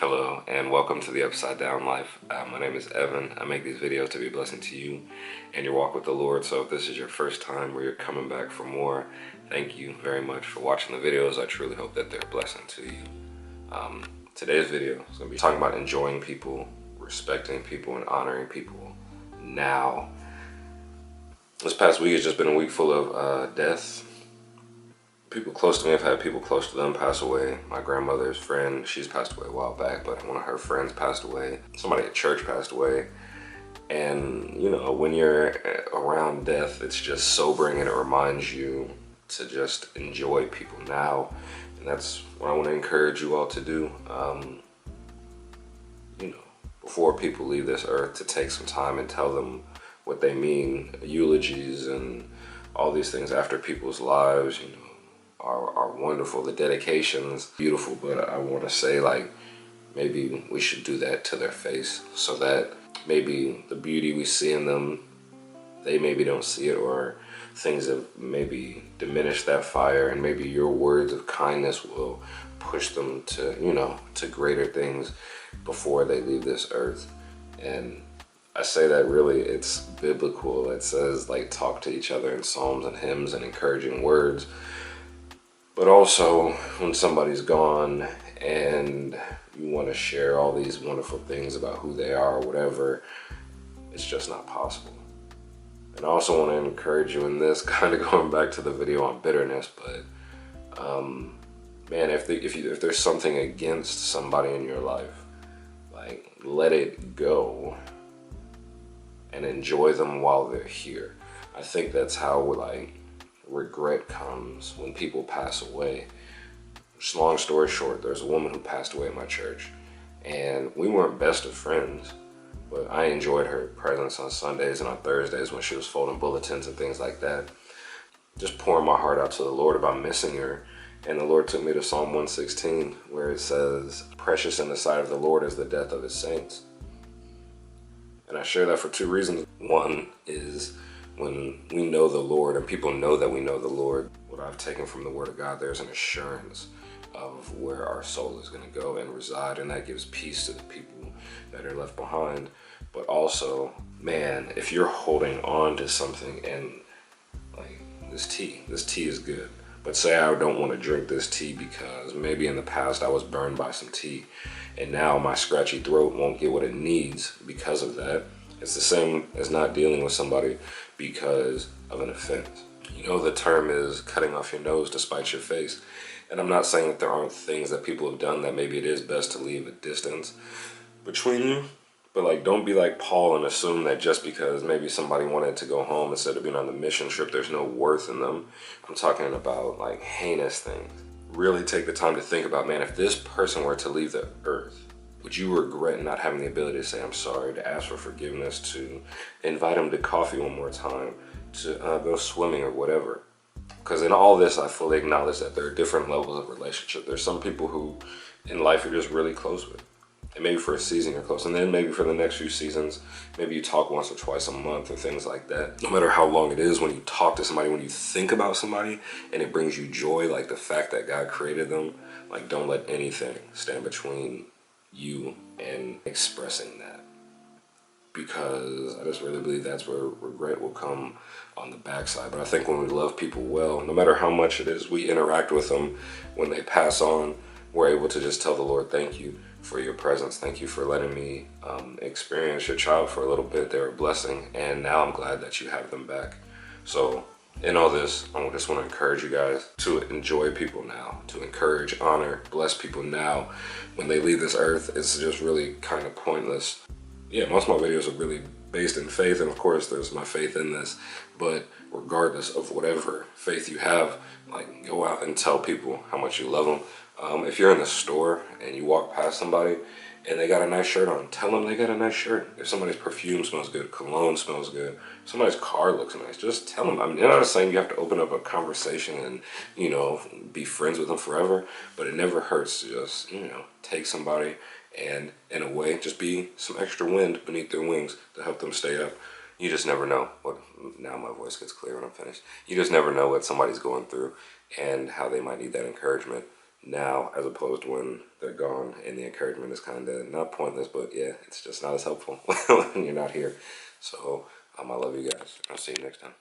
Hello and welcome to the Upside Down Life. My name is Evan. I make these videos to be a blessing to you and your walk with the Lord. So if this is your first time or you're coming back for more, thank you very much for watching the videos. I truly hope that they're a blessing to you. Today's video is going to be talking about enjoying people, respecting people, and honoring people now. This past week has just been a week full of death. People close to me, I've had people close to them pass away. My grandmother's friend, she's passed away a while back, but one of her friends passed away. Somebody at church passed away. And, you know, when you're around death, it's just sobering and it reminds you to just enjoy people now. And that's what I want to encourage you all to do. You know, before people leave this earth, to take some time and tell them what they mean, eulogies and all these things after people's lives, you know, are wonderful. The dedication's beautiful, but I want to say, like, maybe we should do that to their face so that maybe the beauty we see in them, they maybe don't see it, or things have maybe diminished that fire, and maybe your words of kindness will push them to, you know, to greater things before they leave this earth. And I say that really, it's biblical. It says, like, talk to each other in psalms and hymns and encouraging words. But also, when somebody's gone and you want to share all these wonderful things about who they are or whatever, it's just not possible. And I also want to encourage you in this, kind of going back to the video on bitterness, but man, if there's something against somebody in your life, like, let it go and enjoy them while they're here. I think that's how regret comes when people pass away. Just long story short, there's a woman who passed away at my church, and we weren't best of friends, but I enjoyed her presence on Sundays and on Thursdays when she was folding bulletins and things like that, just pouring my heart out to the Lord about missing her. And the Lord took me to Psalm 116, where it says, precious in the sight of the Lord is the death of his saints. And I share that for two reasons. One is, when we know the Lord and people know that we know the Lord, what I've taken from the Word of God, there's an assurance of where our soul is going to go and reside, and that gives peace to the people that are left behind. But also, man, if you're holding on to something, and like this tea is good, but say I don't want to drink this tea because maybe in the past I was burned by some tea, and now my scratchy throat won't get what it needs because of that. It's the same as not dealing with somebody because of an offense. You know, the term is cutting off your nose to spite your face. And I'm not saying that there aren't things that people have done that maybe it is best to leave a distance between you. But, like, don't be like Paul and assume that just because maybe somebody wanted to go home instead of being on the mission trip, there's no worth in them. I'm talking about, like, heinous things. Really take the time to think about, man, if this person were to leave the earth, would you regret not having the ability to say, I'm sorry, to ask for forgiveness, to invite them to coffee one more time, to go swimming or whatever? Because in all this, I fully acknowledge that there are different levels of relationship. There's some people who in life you're just really close with. And maybe for a season you're close. And then maybe for the next few seasons, maybe you talk once or twice a month or things like that. No matter how long it is, when you talk to somebody, when you think about somebody and it brings you joy, like the fact that God created them, like, don't let anything stand between you and expressing that, because I just really believe that's where regret will come on the backside. But I think when we love people well, no matter how much it is we interact with them, when they pass on, we're able to just tell the Lord, thank you for your presence. Thank you for letting me experience your child for a little bit. They're a blessing, and now I'm glad that you have them back. So in all this, I just want to encourage you guys to enjoy people now, to encourage, honor, bless people now. When they leave this earth, it's just really kind of pointless. Yeah, most of my videos are really based in faith, and of course there's my faith in this, but regardless of whatever faith you have, like, go out and tell people how much you love them. If you're in the store and you walk past somebody and they got a nice shirt on, tell them they got a nice shirt. If somebody's perfume smells good, cologne smells good, somebody's car looks nice, just tell them. I mean, I'm not saying you have to open up a conversation and, you know, be friends with them forever, but it never hurts to just, you know, take somebody and, in a way, just be some extra wind beneath their wings to help them stay up. You just never know what, now my voice gets clear when I'm finished. You just never know what somebody's going through and how they might need that encouragement. now as opposed to when they're gone, and the encouragement is kind of not pointless, but yeah, it's just not as helpful when you're not here. So I love you guys. I'll see you next time.